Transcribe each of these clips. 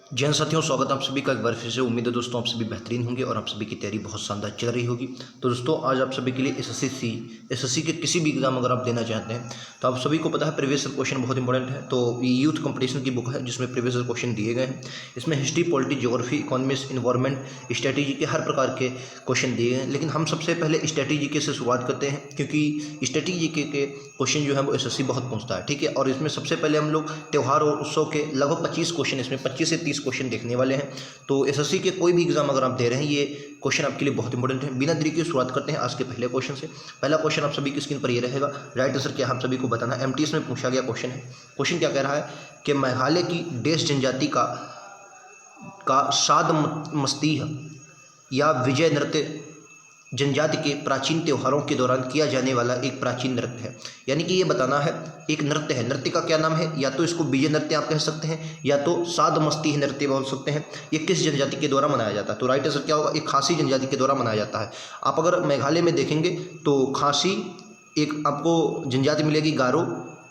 जय हिंद साथियों, स्वागत है आप सभी का एक बार फिर से। उम्मीद है दोस्तों आप सभी बेहतरीन होंगे और आप सभी की तैयारी बहुत शानदार चल रही होगी। तो दोस्तों आज आप सभी के लिए एसएससी के किसी भी एग्जाम अगर आप देना चाहते हैं तो आप सभी को पता है प्रीवियस ईयर क्वेश्चन बहुत इंपॉर्टेंट है। तो ये यूथ कंपटीशन की बुक है जिसमें प्रीवियस ईयर क्वेश्चन दिए गए हैं। इसमें history, polity, geography, economics, environment, strategy के हर प्रकार के क्वेश्चन दिए गए हैं। लेकिन हम सबसे पहले स्ट्रेटेजी के से शुरुआत करते हैं क्योंकि स्ट्रेटेजी के क्वेश्चन जो है वो एसएससी बहुत पूछता है, ठीक है। और इसमें सबसे पहले हम लोग त्यौहार और उत्सव के लगभग 25 क्वेश्चन, इसमें 25 से 30 क्वेश्चन देखने वाले हैं। तो एसएससी के कोई भी एग्जाम अगर आप दे रहे हैं ये क्वेश्चन आपके लिए बहुत इंपॉर्टेंट है। बिना देरी की शुरुआत करते हैं आज के पहले क्वेश्चन से। पहला क्वेश्चन आप सभी की स्क्रीन पर ये रहेगा। राइट आंसर क्या हम सभी को बताना है। एमटीएस में पूछा गया क्वेश्चन है। क्वेश्चन क्या कह रहा है कि मेघालय की देश जनजाति का साद मस्तीह या विजय नृत्य जनजाति के प्राचीन त्योहारों के दौरान किया जाने वाला एक प्राचीन नृत्य है। यानी कि ये बताना है एक नृत्य है। नृत्य का क्या नाम है? या तो इसको विजय नृत्य आप कह सकते हैं या तो साद मस्ती नृत्य बोल सकते हैं। ये किस जनजाति के द्वारा मनाया जाता है? तो राइट आंसर क्या होगा? एक खासी जनजाति के द्वारा मनाया जाता है। आप अगर मेघालय में देखेंगे तो खासी एक आपको जनजाति मिलेगी, गारो,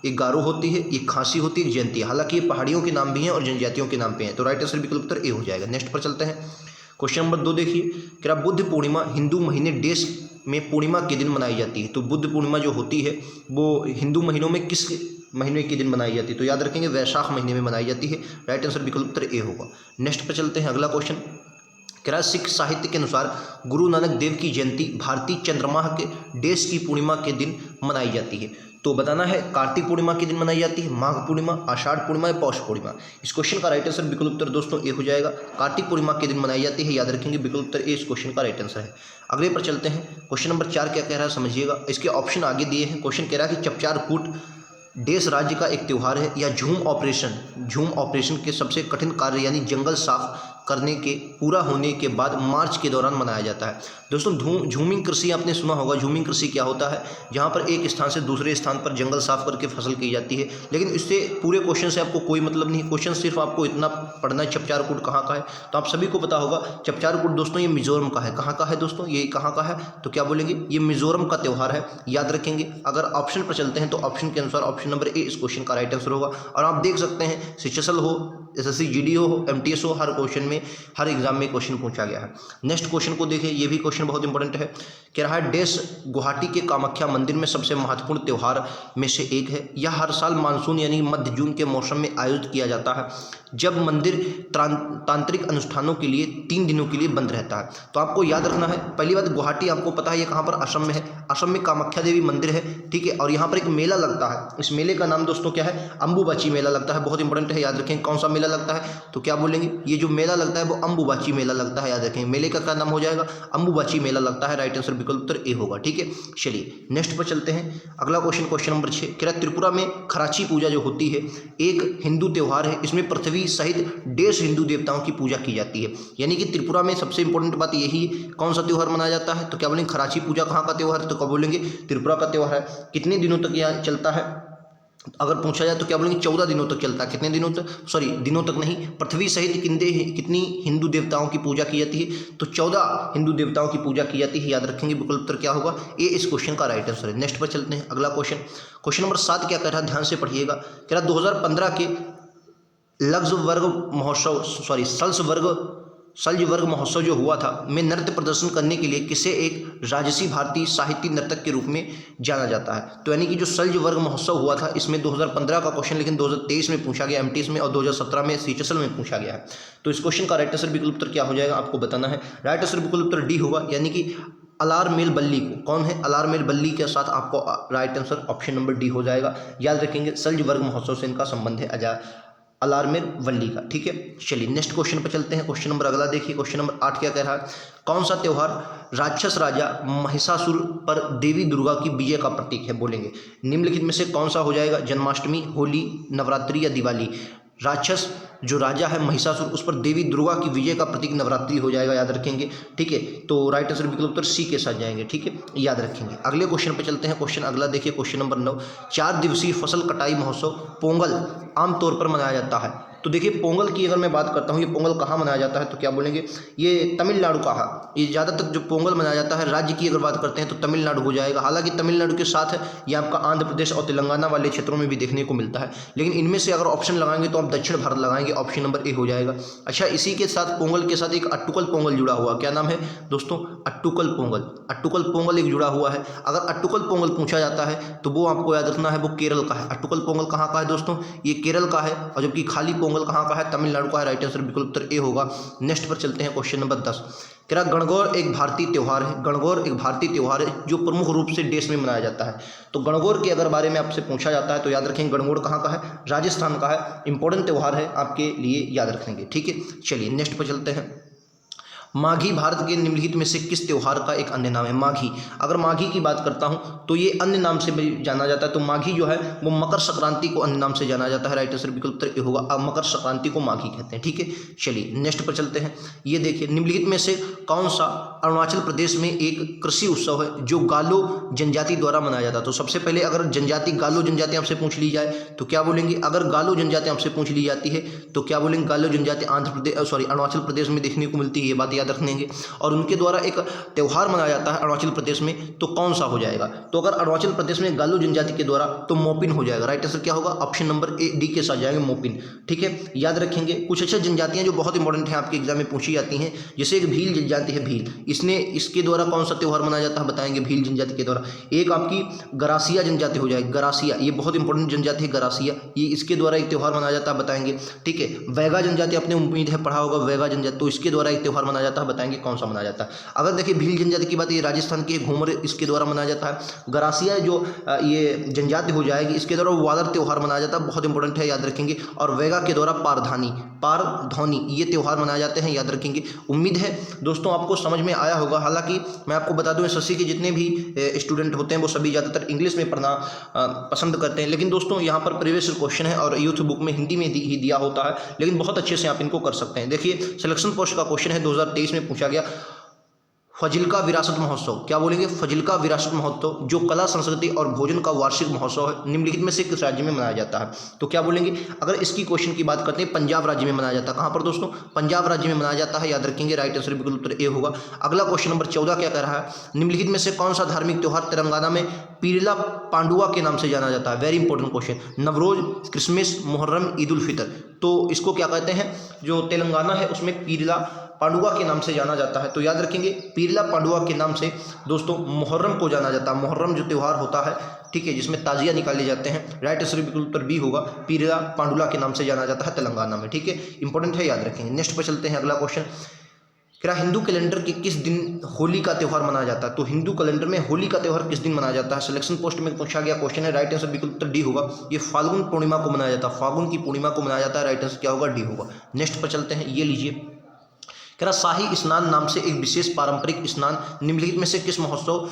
एक गारो होती है, एक खासी होती है, एक जयंती। हालांकि ये पहाड़ियों के नाम भी हैं और जनजातियों के नाम पे हैं। तो राइट आंसर विकल्प उत्तर ए हो जाएगा। नेक्स्ट पर चलते हैं। क्वेश्चन नंबर 2 देखिए, क्या बुद्ध पूर्णिमा हिंदू महीने डेज में पूर्णिमा के दिन मनाई जाती है? तो बुद्ध पूर्णिमा जो होती है वो हिंदू महीनों में किस महीने के दिन मनाई जाती है? तो याद रखेंगे वैशाख महीने में मनाई जाती है। राइट आंसर विकल्प उत्तर ए होगा। नेक्स्ट पर चलते हैं। अगला क्वेश्चन, क्या सिख साहित्य के अनुसार गुरु नानक देव की जयंती भारतीय चंद्रमाह के डेज की पूर्णिमा के दिन मनाई जाती है? तो बताना है कार्तिक पूर्णिमा के दिन मनाई जाती है, माघ पूर्णिमा, आषाढ़ पूर्णिमा या पौष पूर्णिमा। इस क्वेश्चन का राइट आंसर विकल्प उत्तर दोस्तों ए हो जाएगा। कार्तिक पूर्णिमा के दिन मनाई जाती है, याद रखेंगे विकल्प उत्तर ए इस क्वेश्चन का राइट आंसर है। अगले पर चलते हैं। क्वेश्चन नंबर 4 क्या कह रहा है समझिएगा। इसके ऑप्शन आगे दिए हैं। क्वेश्चन कह रहा है कि चपचार कूट देश राज्य का एक त्यौहार है या झूम ऑपरेशन के सबसे कठिन कार्य यानी जंगल साफ करने के पूरा होने के बाद मार्च के दौरान मनाया जाता है? दोस्तों झूमिंग कृषि आपने सुना होगा। झूमिंग कृषि क्या होता है? जहाँ पर एक स्थान से दूसरे स्थान पर जंगल साफ करके फसल की जाती है। लेकिन इससे पूरे क्वेश्चन से आपको कोई मतलब नहीं। क्वेश्चन सिर्फ आपको इतना पढ़ना है चपचार कूट कहाँ का है। तो आप सभी को पता होगा चपचार कूट दोस्तों ये मिजोरम का है। कहाँ का है दोस्तों? ये कहाँ का है? तो क्या बोलेंगे? ये मिजोरम का त्यौहार है, याद रखेंगे। अगर ऑप्शन पर चलते हैं तो ऑप्शन के अनुसार ऑप्शन नंबर ए इस क्वेश्चन का राइट आंसर होगा। और आप देख सकते हैं सिचसल हो, एसएससी जीडीओ हो, एमटीएस हो, हर क्वेश्चन में हर एग्जाम में क्वेश्चन पूछा गया है। नेक्स्ट क्वेश्चन को देखिए, ये भी क्वेश्चन बहुत इंपॉर्टेंट है। कह रहा है देश गुवाहाटी के कामाख्या मंदिर में सबसे महत्वपूर्ण त्यौहार में से एक है। यह हर साल मानसून यानी मध्य जून के मौसम में आयोजित किया जाता है, जब मंदिर तांत्रिक अनुष्ठानों के लिए 3 दिनों के लिए बंद रहता है। तो आपको याद रखना है, पहली बात गुवाहाटी आपको पता है ये कहाँ पर? असम में है। असम में कामाख्या देवी मंदिर है, ठीक है। और यहाँ पर एक मेला लगता है। इस मेले का नाम दोस्तों क्या है? अंबुबाची मेला लगता है। बहुत इंपॉर्टेंट है, याद रखें। कौन सा मेला लगता है? तो क्या बोलेंगे? ये जो मेला लगता है वो अंबुबाची मेला लगता है, याद रखें। मेले का क्या नाम हो जाएगा? अंबुबाची मेला लगता है। राइट आंसर विकल्प उत्तर ए होगा, ठीक है। चलिए नेक्स्ट पर चलते हैं। अगला क्वेश्चन, क्वेश्चन नंबर 6, क्या त्रिपुरा में खराची पूजा जो होती है एक हिंदू त्यौहार है। इसमें पृथ्वी सहित देश हिंदू देवताओं की पूजा की जाती है। यानी कि त्रिपुरा में सबसे इंपॉर्टेंट बात यही, कौन सा त्यौहार मनाया जाता है? तो क्या बोलेंगे? खराची पूजा कहाँ का त्यौहार है? तो क्या बोलेंगे? त्रिपुरा का त्यौहार है। कितने दिनों तक यह चलता है अगर पूछा जाए तो क्या बोलेंगे? 14 दिनों तक चलता है। कितने दिनों तक? सॉरी, दिनों तक नहीं। पृथ्वी सहित कितनी हिंदू देवताओं की पूजा की जाती है? तो 14 हिंदू देवताओं की पूजा की जाती है, याद रखेंगे। विकल्प उत्तर क्या होगा? ए इस क्वेश्चन का राइट आंसर है। नेक्स्ट पर चलते हैं। अगला क्वेश्चन, क्वेश्चन नंबर 7 क्या कह रहा है? ध्यान से पढ़िएगा। कह रहा 2015 के सल्जवर्ग महोत्सव जो हुआ था में नृत्य प्रदर्शन करने के लिए किसे एक राजसी भारतीय साहित्य नर्तक के रूप में जाना जाता है? तो यानी कि जो सल्जवर्ग महोत्सव हुआ था इसमें 2015 का क्वेश्चन, लेकिन 2023 में पूछा गया एमटीएस में, और 2017 में सिचसल में पूछा गया है। तो इस क्वेश्चन का राइट आंसर विकल्प उत्तर क्या हो जाएगा आपको बताना है। राइट आंसर विकल्प उत्तर डी होगा, यानी कि अलारमेल बल्ली को। कौन है? अलारमेल बल्ली के साथ आपको right answer option number D हो जाएगा। याद रखेंगे सल्जवर्ग महोत्सव से इनका संबंध है, अलारमेल वल्ली का, ठीक है। चलिए नेक्स्ट क्वेश्चन पर चलते हैं। क्वेश्चन नंबर अगला देखिए। क्वेश्चन नंबर 8 क्या कह रहा है? कौन सा त्यौहार राक्षस राजा महिषासुर पर देवी दुर्गा की विजय का प्रतीक है? बोलेंगे निम्नलिखित में से कौन सा हो जाएगा? जन्माष्टमी, होली, नवरात्रि या दिवाली? राक्षस जो राजा है महिषासुर उस पर देवी दुर्गा की विजय का प्रतीक नवरात्रि हो जाएगा, याद रखेंगे, ठीक है। तो राइट आंसर विकल्प उत्तर सी के साथ जाएंगे, ठीक है, याद रखेंगे। अगले क्वेश्चन पे चलते हैं। क्वेश्चन अगला देखिए, क्वेश्चन नंबर 9, 4 दिवसीय फसल कटाई महोत्सव पोंगल आमतौर पर मनाया जाता है। तो देखिए पोंगल की अगर मैं बात करता हूँ, ये पोंगल कहाँ मनाया जाता है तो क्या बोलेंगे, ये तमिलनाडु का है। ये ज़्यादातर जो पोंगल मनाया जाता है राज्य की अगर बात करते हैं तो तमिलनाडु हो जाएगा। हालांकि तमिलनाडु के साथ ये आपका आंध्र प्रदेश और तेलंगाना वाले क्षेत्रों में भी देखने को मिलता है, लेकिन इनमें से अगर ऑप्शन लगाएंगे तो आप दक्षिण भारत लगाएंगे, ऑप्शन नंबर ए हो जाएगा। अच्छा, इसी के साथ पोंगल के साथ एक अट्टुकल पोंगल जुड़ा हुआ, क्या नाम है दोस्तों, अट्टुकल पोंगल। अट्टुकल पोंगल एक जुड़ा हुआ है। अगर अट्टुकल पोंगल पूछा जाता है तो वो आपको याद रखना है वो केरल का है। अट्टुकल पोंगल कहाँ का है दोस्तों, ये केरल का है। और जबकि खाली पोंगल कहाँ का है, तमिलनाडु का है। राइट आंसर विकल्प उत्तर ए होगा। नेक्स्ट पर चलते हैं, क्वेश्चन नंबर 10। क्या गणगौर एक भारतीय त्यौहार है? गणगौर एक भारतीय त्यौहार है जो प्रमुख रूप से देश में मनाया जाता है। तो गणगौर के अगर बारे में आपसे पूछा जाता है तो याद रखेंगे गणगौर कहाँ का है, राजस्थान का है। इंपॉर्टेंट त्यौहार है, आपके लिए याद रखेंगे, ठीक है। चलिए नेक्स्ट पर चलते हैं। माघी भारत के निम्नलिखित में से किस त्यौहार का एक अन्य नाम है? माघी, अगर माघी की बात करता हूं तो ये अन्य नाम से भी जाना जाता है। तो माघी जो है वो मकर संक्रांति को अन्य नाम से जाना जाता है। राइट आंसर विकल्प उत्तर ए होगा। अब मकर संक्रांति को माघी कहते हैं, ठीक है। चलिए नेक्स्ट पर चलते हैं। ये देखिए, निम्नलिखित में से कौन सा अरुणाचल प्रदेश में एक कृषि उत्सव है जो गालो जनजाति द्वारा मनाया जाता है? तो सबसे पहले अगर जनजाति गालो जनजाति आपसे पूछ ली जाए तो क्या बोलेंगे? अगर गालो जनजाति आपसे पूछ ली जाती है तो क्या बोलेंगे? गालो जनजाति अरुणाचल प्रदेश में देखने को मिलती है, ये बात याद रखेंगे। और उनके द्वारा एक त्यौहार मनाया जाता है अरुणाचल प्रदेश में, तो कौन सा हो जाएगा? तो अगर अरुणाचल प्रदेश में गालो जनजाति के द्वारा तो मोपिन हो जाएगा। राइट आंसर क्या होगा? ऑप्शन नंबर ए डी के साथ जाएंगे, मोपिन, ठीक है। याद रखेंगे कुछ अच्छा जनजातियां जो बहुत इंपॉर्टेंट है आपके एग्जाम में पूछी जाती हैं, जैसे एक भील जनजाति है, भील, इसके द्वारा कौन सा त्यौहार मनाया जाता है बताएंगे? भील जनजाति के द्वारा। एक आपकी गरासिया जनजाति हो जाएगी, गरासिया, ये बहुत इंपॉर्टेंट जनजाति है गरासिया, ये इसके द्वारा एक त्यौहार मनाया जाता है, बताएंगे, ठीक है। वैगा जनजाति आपने उम्मीद है पढ़ा होगा, वैगा जनजाति, तो इसके द्वारा एक त्यौहार मनाया जाता है, बताएंगे कौन सा मनाया जाता है। अगर देखिए भील जनजाति की बात, ये राजस्थान की घूमर, इसके द्वारा मनाया जाता है। गरासिया जो ये जनजाति हो जाएगी, इसके द्वारा वादर त्यौहार मनाया जाता है, बहुत इंपॉर्टेंट है, याद रखेंगे। और वैगा के द्वारा पारधौनी ये त्यौहार मनाए जाते हैं, याद रखेंगे। उम्मीद है दोस्तों आपको समझ में आया होगा। हालांकि मैं आपको बता दूं एसएससी के जितने भी स्टूडेंट होते हैं वो सभी ज़्यादातर इंग्लिश में पढ़ना पसंद करते हैं, लेकिन दोस्तों यहाँ पर प्रीवियस क्वेश्चन है और यूथ बुक में हिंदी में ही दिया होता है, लेकिन बहुत अच्छे से आप इनको कर सकते हैं। देखिए सिलेक्शन पोस्ट का क्वेश्चन है, 2023 में पूछा गया, फजिल्का विरासत महोत्सव, क्या बोलेंगे? फजिल्का विरासत महोत्सव जो कला संस्कृति और भोजन का वार्षिक महोत्सव है, निम्नलिखित में से किस राज्य में मनाया जाता है? तो क्या बोलेंगे? अगर इसकी क्वेश्चन की बात करते हैं, पंजाब राज्य में मनाया जाता है। कहाँ पर दोस्तों? पंजाब राज्य में मनाया जाता है, याद रखेंगे। राइट आंसर बिल्कुल उत्तर ए होगा। अगला क्वेश्चन नंबर 14 क्या कह रहा है? निम्नलिखित में से कौन सा धार्मिक त्यौहार तेलंगाना में पीरला पांडुआ के नाम से जाना जाता है? Very important question. Navroz, Christmas, Muharram, Eid ul Fitr, तो इसको क्या कहते हैं? जो तेलंगाना है उसमें पीरला पांडुआ के नाम से जाना जाता है, तो याद रखेंगे पीरला पांडुआ के नाम से दोस्तों मुहर्रम को जाना जाता है। मुहर्रम जो त्यौहार होता है, ठीक है, जिसमें ताजिया निकाले जाते हैं। राइट आंसर बिल्कुल उत्तर बी होगा, पीरला पांडुआ के नाम से जाना जाता है तेलंगाना में, ठीक है। इंपॉर्टेंट है, याद रखेंगे। नेक्स्ट पर चलते हैं, अगला क्वेश्चन। क्या हिंदू कैलेंडर के किस दिन होली का त्यौहार मनाया जाता है? तो हिंदू कैलेंडर में होली का त्यौहार किस दिन मनाया जाता है? सिलेक्शन पोस्ट में पूछा गया क्वेश्चन है। राइट आंसर बिल्कुल उत्तर डी होगा, ये फाल्गुन पूर्णिमा को मनाया जाता है, फाल्गुन की पूर्णिमा को मनाया जाता है। राइट आंसर क्या होगा? डी होगा। नेक्स्ट पर चलते हैं, ये लीजिए, कह रहा शाही स्नान नाम से एक विशेष पारंपरिक स्नान निम्नलिखित में से किस महोत्सव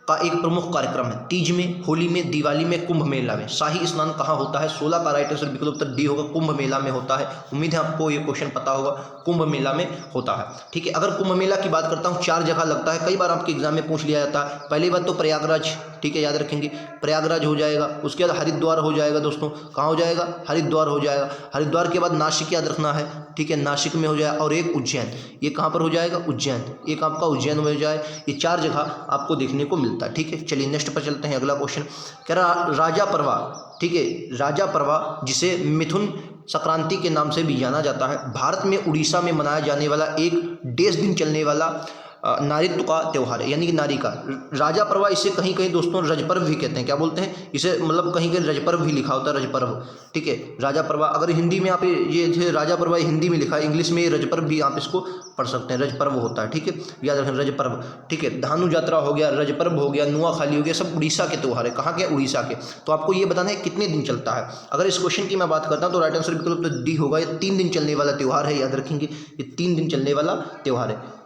का एक प्रमुख कार्यक्रम है? तीज में, होली में, दिवाली में, कुंभ मेला में। शाही स्नान कहाँ होता है? 16 का राइट आंसर बिल्कुल उत्तर डी होगा, कुंभ मेला में होता है। उम्मीद है आपको ये क्वेश्चन पता होगा, कुंभ मेला में होता है, ठीक है। अगर कुंभ मेला की बात करता हूँ, 4 जगह लगता है, कई बार आपके एग्जाम में पूछ लिया जाता है। पहली बात तो प्रयागराज, ठीक है, याद रखेंगे, प्रयागराज हो जाएगा। उसके बाद हरिद्वार हो जाएगा दोस्तों, कहाँ हो जाएगा? हरिद्वार हो जाएगा। हरिद्वार के बाद नासिक याद रखना है, ठीक है, नासिक में हो जाए। और एक उज्जैन, ये कहाँ पर हो जाएगा? उज्जैन, एक आपका उज्जैन में हो जाए। ये 4 जगह आपको देखने को मिलता है, ठीक है। चलिए नेक्स्ट पर चलते हैं, अगला क्वेश्चन। कह रहा राजा परवा, ठीक है, राजा परवा जिसे मिथुन संक्रांति के नाम से भी जाना जाता है, भारत में उड़ीसा में मनाया जाने वाला एक 1.5 दिन चलने वाला नारीत्व का त्यौहार है, यानी कि नारी का। राजा पर्व, इसे कहीं कहीं दोस्तों रजपर्व भी कहते हैं। क्या बोलते हैं इसे? मतलब कहीं कहीं रजपर्व भी लिखा होता है, रजपर्व, ठीक है। राजा पर्व, अगर हिंदी में आप ये राजा पर्व हिंदी में लिखा है, इंग्लिश में रजपर्व भी आप इसको पढ़ सकते हैं, रजपर्व होता है, ठीक है, याद रखें, रजपर्व, ठीक है। धानु यात्रा हो गया, रजपर्व हो गया, नुआखाली हो गया, सब उड़ीसा के त्यौहार है। कहाँ के? उड़ीसा के। तो आपको ये बताना है कितने दिन चलता है। अगर इस क्वेश्चन की मैं बात करता हूँ तो राइट आंसर विकल्प तो डी होगा, ये 3 दिन चलने वाला त्यौहार है, याद रखेंगे, ये 3 दिन चलने वाला त्यौहार है।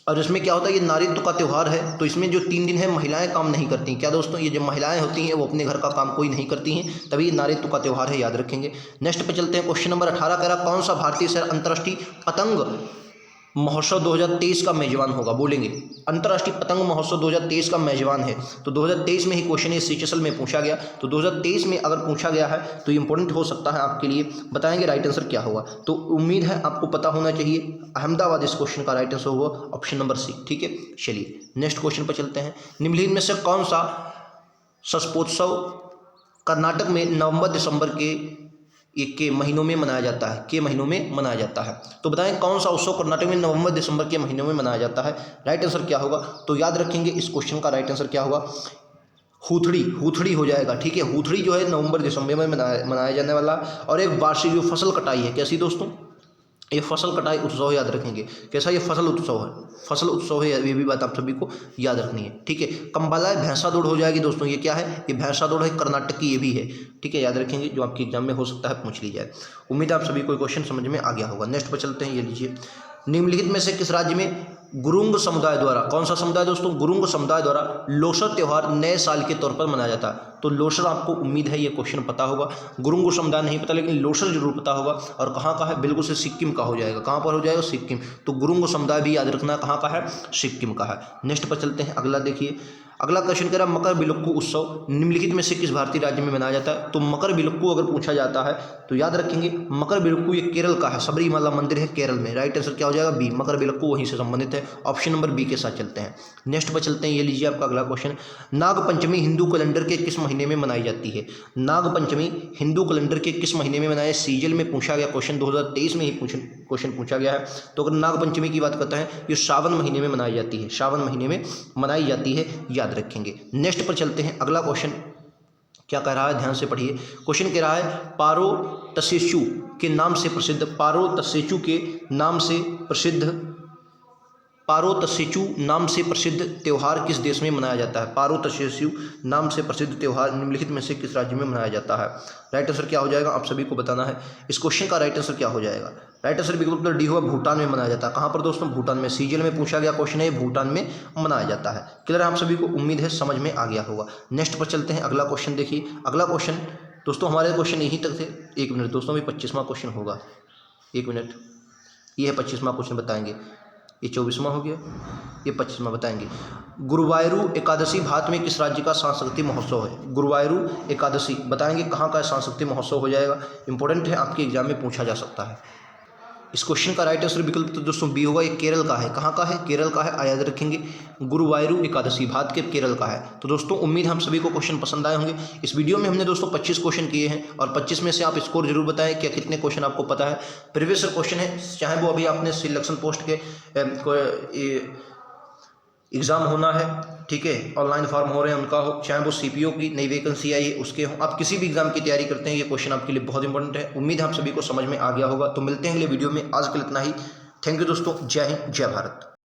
और इसमें क्या होता है, ये नारीत्व का त्यौहार है, तो इसमें जो 3 दिन है महिलाएं काम नहीं करती। क्या दोस्तों? ये जो महिलाएं होती हैं वो अपने घर का काम कोई नहीं करती हैं, तभी नारीत्व का त्यौहार है, याद रखेंगे। नेक्स्ट पे चलते हैं, क्वेश्चन नंबर 18 कह रहा कौन सा भारतीय शहर अंतर्राष्ट्रीय पतंग महोत्सव 2023 का मेजबान होगा? बोलेंगे अंतर्राष्ट्रीय पतंग महोत्सव 2023 का मेजबान है। तो 2023 में ही क्वेश्चन ये सीचेसल में पूछा गया, तो 2023 में अगर पूछा गया है तो इंपॉर्टेंट हो सकता है आपके लिए। बताएंगे राइट आंसर क्या होगा, तो उम्मीद है आपको पता होना चाहिए। अहमदाबाद इस क्वेश्चन का राइट आंसर होगा, ऑप्शन नंबर सी। ठीक है, चलिए नेक्स्ट क्वेश्चन पर चलते हैं। निम्नलिखित में से कौन सा शस्पोत्सव कर्नाटक में नवंबर दिसंबर के महीनों में मनाया जाता है? के महीनों में मनाया जाता है? तो बताएं कौन सा उत्सव कर्नाटक में नवंबर दिसंबर के महीनों में मनाया जाता है? राइट आंसर क्या होगा, तो याद रखेंगे इस क्वेश्चन का राइट आंसर क्या होगा, हुथड़ी हो जाएगा। ठीक है, हुथड़ी जो है नवंबर दिसंबर में मनाया जाने वाला, और एक वार्षिक जो फसल कटाई है, कैसी दोस्तों, ये फसल कटाई उत्सव याद रखेंगे। कैसा, ये फसल उत्सव है, फसल उत्सव है, ये भी बात आप सभी को याद रखनी है। ठीक है, कंबाला भैंसा दौड़ हो जाएगी दोस्तों, ये क्या है, ये भैंसा दौड़ है, कर्नाटक की ये भी है। ठीक है, याद रखेंगे, जो आपके एग्जाम में हो सकता है पूछ ली जाए। उम्मीद है आप सभी को क्वेश्चन समझ में आ गया होगा। नेक्स्ट पर चलते हैं, ये लीजिए। निम्नलिखित में से किस राज्य में गुरुंग समुदाय द्वारा, कौन सा समुदाय दोस्तों, गुरुंग समुदाय द्वारा लोसर त्यौहार नए साल के तौर पर मनाया जाता है? तो लोसर आपको उम्मीद है ये क्वेश्चन पता होगा, गुरुंग समुदाय नहीं पता, लेकिन लोसर जरूर पता होगा। और कहाँ का है, बिल्कुल से सिक्किम का हो जाएगा। कहाँ पर हो जाएगा, सिक्किम। तो गुरुंग समुदाय भी याद रखना कहाँ का है, सिक्किम का है। नेक्स्ट पर चलते हैं, अगला देखिए। अगला क्वेश्चन कह रहा है मकर बिलक्कू उत्सव निम्नलिखित में से किस भारतीय राज्य में मनाया जाता है? तो मकर बिलक्कू अगर पूछा जाता है तो याद रखेंगे मकर बिलक्कू ये केरल का है, सबरीमाला मंदिर है केरल में। राइट आंसर क्या हो जाएगा, बी, मकर बिलक्कू वहीं से संबंधित है। ऑप्शन नंबर बी के साथ चलते हैं। नेक्स्ट पर चलते हैं, ये लीजिए आपका अगला क्वेश्चन। नागपंचमी हिंदू कैलेंडर के किस महीने में मनाई जाती है? नागपंचमी हिंदू कैलेंडर के किस महीने में मनाया? सीजल में पूछा गया क्वेश्चन, 2023 में ही क्वेश्चन पूछा गया है। तो अगर नागपंचमी की बात करते हैं, ये सावन महीने में मनाई जाती है, सावन महीने में मनाई जाती है, याद रखेंगे। नेक्स्ट पर चलते हैं, अगला क्वेश्चन क्या कह रहा है, ध्यान से पढ़िए। क्वेश्चन कह रहा है पारोतसेचु के नाम से प्रसिद्ध, पारोतसेचु के नाम से प्रसिद्ध, पारोतसेचु नाम से प्रसिद्ध त्यौहार किस देश में मनाया जाता है? पारोतसेचु नाम से प्रसिद्ध त्यौहार निम्नलिखित में से किस राज्य में मनाया जाता है? राइट आंसर क्या हो जाएगा, आप सभी को बताना है। इस क्वेश्चन का राइट आंसर क्या हो जाएगा? राइट आंसर विकल्प डी होगा, भूटान में मनाया जाता है। कहाँ पर दोस्तों, भूटान में। सीजल में पूछा गया क्वेश्चन है, भूटान में मनाया जाता है। क्लियर है आप सभी को, उम्मीद है समझ में आ गया होगा। नेक्स्ट पर चलते हैं, अगला क्वेश्चन देखिए। अगला क्वेश्चन दोस्तों, हमारे क्वेश्चन यहीं तक थे। एक मिनट दोस्तों, भी 25वां क्वेश्चन होगा, एक मिनट। ये है 25वां क्वेश्चन, बताएंगे। ये 24वां हो गया, ये 25वां बताएंगे। गुरुवायूर एकादशी भारत में किस राज्य का सांस्कृतिक महोत्सव है? गुरुवायूर एकादशी बताएंगे कहाँ का सांस्कृतिक महोत्सव हो जाएगा? इंपॉर्टेंट है, आपके एग्जाम में पूछा जा सकता है। इस क्वेश्चन का राइट आंसर विकल्प तो दोस्तों बी होगा, ये केरल का है। कहाँ का है, केरल का है, याद रखेंगे। गुरुवायूर एकादशी भारत के केरल का है। तो दोस्तों उम्मीद हम सभी को क्वेश्चन पसंद आए होंगे। इस वीडियो में हमने दोस्तों 25 क्वेश्चन किए हैं, और 25 में से आप स्कोर जरूर बताएं क्या कितने क्वेश्चन आपको पता है। प्रीवियस क्वेश्चन है, चाहे वो अभी आपने सिलेक्शन पोस्ट के एग्ज़ाम होना है, ठीक है, ऑनलाइन फॉर्म हो रहे हैं उनका हो, चाहे वो सीपीओ की नई वैकेंसी आई है उसके हो, आप किसी भी एग्जाम की तैयारी करते हैं, ये क्वेश्चन आपके लिए बहुत इंपॉर्टेंट है। उम्मीद है आप सभी को समझ में आ गया होगा। तो मिलते हैं अगले वीडियो में, आज के लिए इतना ही। थैंक यू दोस्तों, जय हिंद, जय भारत।